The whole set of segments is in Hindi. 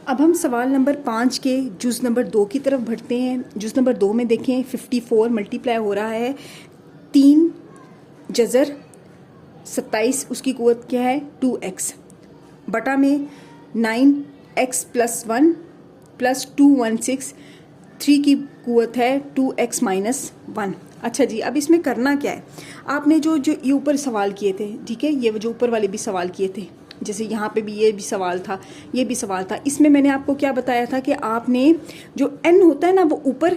अब हम सवाल नंबर 5 के जुज़ नंबर 2 की तरफ बढ़ते हैं। जुज़ नंबर 2 में देखें 54 मल्टीप्लाई हो रहा है 3 जज़र 27, उसकी कुव्वत क्या है 2x, बटा में 9x + 1 + 216, 3 की कुव्वत है 2x - 1। अच्छा जी, अब इसमें करना क्या है, आपने जो ये ऊपर सवाल किए थे, ठीक है, ये जो ऊपर वाले भी सवाल किए थे, जैसे यहाँ पे भी ये भी सवाल था, ये भी सवाल था, इसमें मैंने आपको क्या बताया था कि आपने जो n होता है ना, वो ऊपर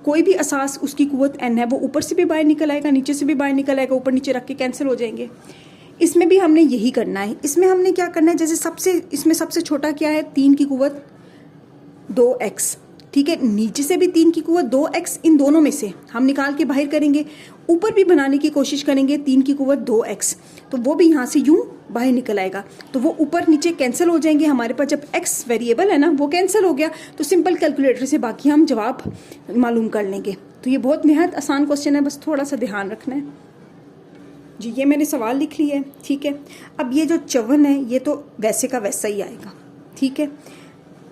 कोई भी असास उसकी कुव्वत n है, वो ऊपर से भी बाहर निकल आएगा, नीचे से भी बाहर निकल आएगा, ऊपर नीचे रख के कैंसिल हो जाएंगे। इसमें भी हमने यही करना है। इसमें हमने क्या करना है, जैसे इसमें सबसे छोटा क्या है 3 की कुव्वत 2x, ठीक है, नीचे से भी 3 की कुव्वत 2x, इन दोनों में से हम निकाल के बाहर करेंगे, ऊपर भी बनाने की कोशिश करेंगे 3 की कुव्वत 2x, तो वो भी यहाँ से यूं बाहर निकल आएगा, तो वो ऊपर नीचे कैंसिल हो जाएंगे। हमारे पास जब x वेरिएबल है ना, वो कैंसिल हो गया, तो सिंपल कैलकुलेटर से बाकी हम जवाब मालूम कर लेंगे। तो ये बहुत निहायत आसान क्वेश्चन है, बस थोड़ा सा ध्यान रखना है जी। ये मैंने सवाल लिख लिया है, ठीक है। अब ये जो 54 है, ये तो वैसे का वैसा ही आएगा, ठीक है,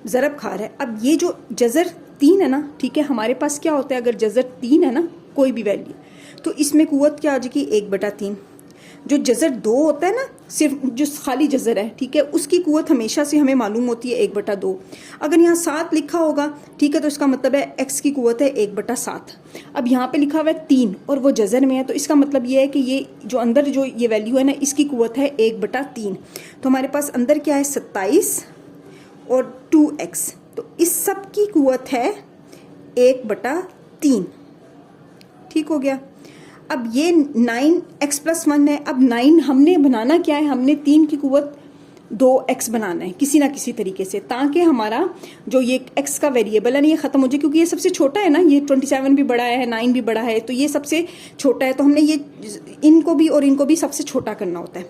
ज़रब खा रहा है। अब ये जो जज़र 3 है ना, ठीक है, हमारे पास क्या होता है, अगर जज़र 3 है ना, कोई भी वैल्यू, तो इसमें कुव्वत क्या आ जाएगी 1/3। जो जज़र 2 होता है ना, सिर्फ जो खाली जज़र है, ठीक है, उसकी कुव्वत हमेशा से हमें मालूम होती है 1/2। अगर यहाँ 7 लिखा होगा, ठीक है, तो इसका मतलब है x की कुव्वत है 1/7। अब यहाँ पे लिखा हुआ है 3 और वो जज़र में है, तो इसका मतलब ये है कि ये जो अंदर जो ये वैल्यू है ना, इसकी कुव्वत है 1/3। तो हमारे पास अंदर क्या है 27 और 2x, तो इस सब की कुव्वत है 1/3, ठीक हो गया। अब ये 9x + 1 है। अब 9 हमने बनाना क्या है, हमने 3 की कुव्वत 2x बनाना है किसी ना किसी तरीके से, ताकि हमारा जो ये x का वेरिएबल है ना, ये ख़त्म हो जाए, क्योंकि ये सबसे छोटा है ना, ये 27 भी बड़ा है, 9 भी बड़ा है, तो ये सबसे छोटा है, तो हमने ये इनको भी और इनको भी सबसे छोटा करना होता है,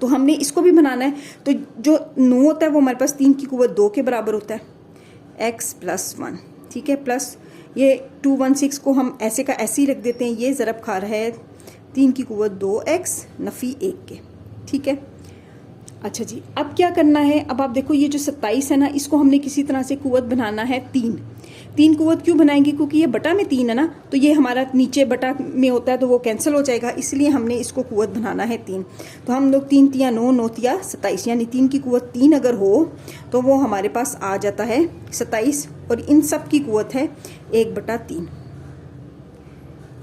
तो हमने इसको भी बनाना है। तो जो 9 होता है वो हमारे पास 3 की कुव्वत 2 के बराबर होता है, x + 1, ठीक है, प्लस ये 216 को हम ऐसे का ऐसे ही रख देते हैं, ये ज़रब खा रहा है 3 की कुव्वत 2x नफ़ी 1 के, ठीक है। अच्छा जी, अब क्या करना है, अब आप देखो ये जो 27 है ना, इसको हमने किसी तरह से कुव्वत बनाना है 3 कुव्वत क्यों बनाएंगे, क्योंकि ये बटा में 3 है ना, तो ये हमारा नीचे बटा में होता है, तो वो कैंसिल हो जाएगा, इसलिए हमने इसको कुव्वत बनाना है 3। तो हम लोग 3 तिया 9, 9 तिया 27, यानी 3 की कुव्वत 3 अगर हो तो वो हमारे पास आ जाता है 27, और इन सब की कुव्वत है 1/3।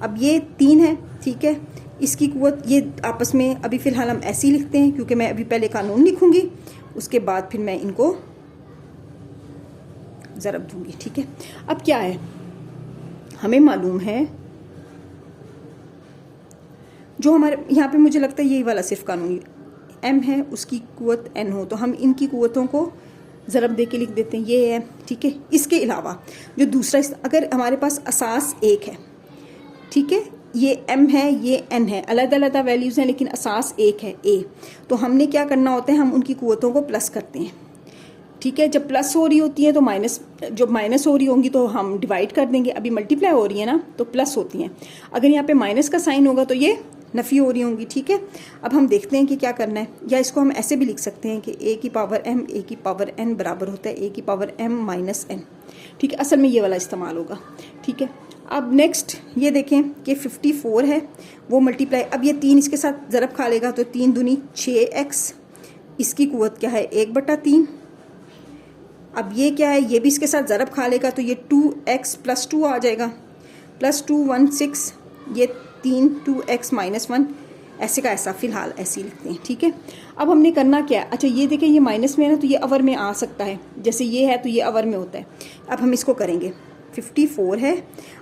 अब ये 3 है, ठीक है, इसकी कुव्वत ये आपस में अभी फ़िलहाल हम ऐसे ही लिखते हैं, क्योंकि मैं अभी पहले कानून लिखूंगी, उसके बाद फिर मैं इनको ज़रब दूंगी, ठीक है। अब क्या है, हमें मालूम है जो हमारे यहाँ पे, मुझे लगता है यही वाला सिर्फ कानून m है, उसकी कुव्वत n हो, तो हम इनकी कुव्वतों को ज़रब दे के लिख देते हैं, ये है, ठीक है। इसके अलावा जो दूसरा, अगर हमारे पास असास 1 है, ठीक है, ये m है, ये n है, अलग अलग वैल्यूज़ हैं, लेकिन असास 1 है a, तो हमने क्या करना होता है, हम उनकी कुव्वतों को प्लस करते हैं, ठीक है। जब प्लस हो रही होती है तो माइनस, जब माइनस हो रही होंगी तो हम डिवाइड कर देंगे, अभी मल्टीप्लाई हो रही है ना, तो प्लस होती हैं। अगर यहाँ पे माइनस का साइन होगा तो ये नफ़ी हो रही होंगी, ठीक है। अब हम देखते हैं कि क्या करना है, या इसको हम ऐसे भी लिख सकते हैं कि a की पावर m a की पावर n बराबर होता है a की पावर m - n, ठीक है, असल में ये वाला इस्तेमाल होगा, ठीक है। अब नेक्स्ट ये देखें कि 54 है, वो मल्टीप्लाई, अब ये 3 इसके साथ ज़रब खा लेगा, तो 3 दूनी 6x, इसकी कुव्वत क्या है 1/3। अब ये क्या है, ये भी इसके साथ ज़रब खा लेगा, तो ये 2x + 2 आ जाएगा, प्लस 216, ये 3 2x - 1, ऐसे का ऐसा फ़िलहाल ऐसे ही लिखते हैं, ठीक है। अब हमने करना क्या है, अच्छा ये देखें, ये माइनस में है ना, तो ये अवर में आ सकता है, जैसे ये है तो ये अवर में होता है। अब हम इसको करेंगे, 54 है,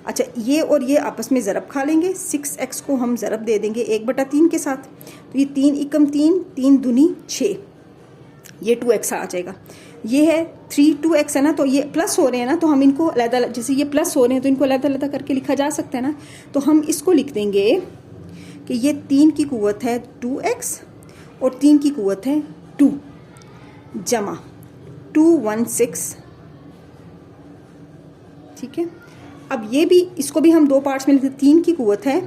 अच्छा ये और ये आपस में ज़रब खा लेंगे, 6x को हम ज़रब दे देंगे 1/3 के साथ, तो ये 3 एकम 3, 3 दूनी 6, ये 2x आ जाएगा। ये है 3 2x है ना, तो ये प्लस हो रहे हैं ना, तो हम इनको अलग अलग, जैसे ये प्लस हो रहे हैं तो इनको अलग अलग करके लिखा जा सकता है ना, तो हम इसको लिख देंगे कि ये 3 की कुव्वत है 2x और 3 की कुव्वत है 2 जमा 216, ठीक है। अब ये भी, इसको भी हम 2 पार्ट्स में लिखते हैं, 3 की कुव्वत है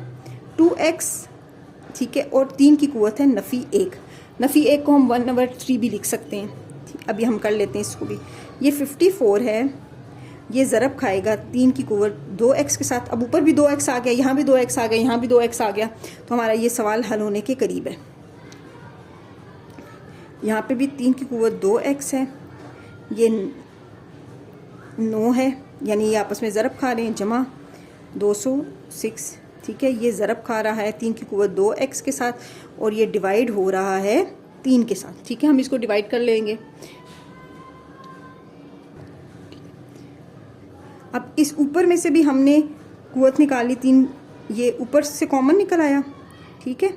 2x, ठीक है, और 3 की कुव्वत है नफ़ी 1, नफ़ी 1 को हम 1/3 भी लिख सकते हैं, अभी हम कर लेते हैं इसको भी। ये 54 है, ये ज़रब खाएगा 3 की कुव्वत 2x के साथ। अब ऊपर भी 2x आ गया, यहाँ भी 2x आ गया, यहाँ भी 2x आ गया, तो हमारा ये सवाल हल होने के करीब है। यहाँ पे भी 3 की कुव्वत 2x है, ये 9 है, यानी ये आपस में ज़रब खा रहे हैं, जमा 206, ठीक है। ये ज़रब खा रहा है 3 की कुव्वत 2x के साथ, और ये डिवाइड हो रहा है 3 के साथ, ठीक है। हम इसको डिवाइड कर लेंगे। अब इस ऊपर में से भी हमने कुव्वत निकाली 3, ये ऊपर से कॉमन निकल आया, ठीक है।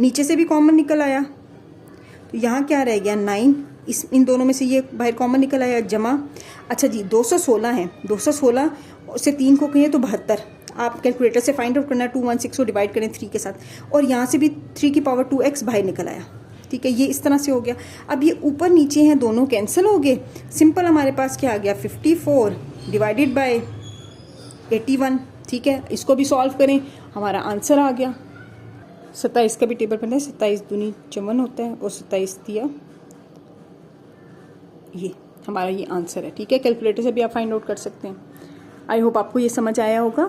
नीचे से भी कॉमन निकल आया, तो यहाँ क्या रह गया 9, इन दोनों में से ये बाहर कॉमन निकल आया, जमा। अच्छा जी 216 है, 216 से 3 को कहें तो 72। आप कैलकुलेटर से फाइंड आउट करना, 216 को डिवाइड करें 3 के साथ, और यहाँ से भी 3 की पावर 2x बाहर निकल आया, ठीक है। ये इस तरह से हो गया। अब ये ऊपर नीचे हैं, दोनों कैंसिल हो गए। सिंपल हमारे पास क्या आ गया 54 डिवाइडेड बाय 81, ठीक है। इसको भी सॉल्व करें, हमारा आंसर आ गया 27 का भी टेबल बनता है, 27 दूनी 54 होता है, और 27 दिया, ये हमारा ये आंसर है, ठीक है। कैलकुलेटर से भी आप फाइंड आउट कर सकते हैं। आई होप आपको ये समझ आया होगा।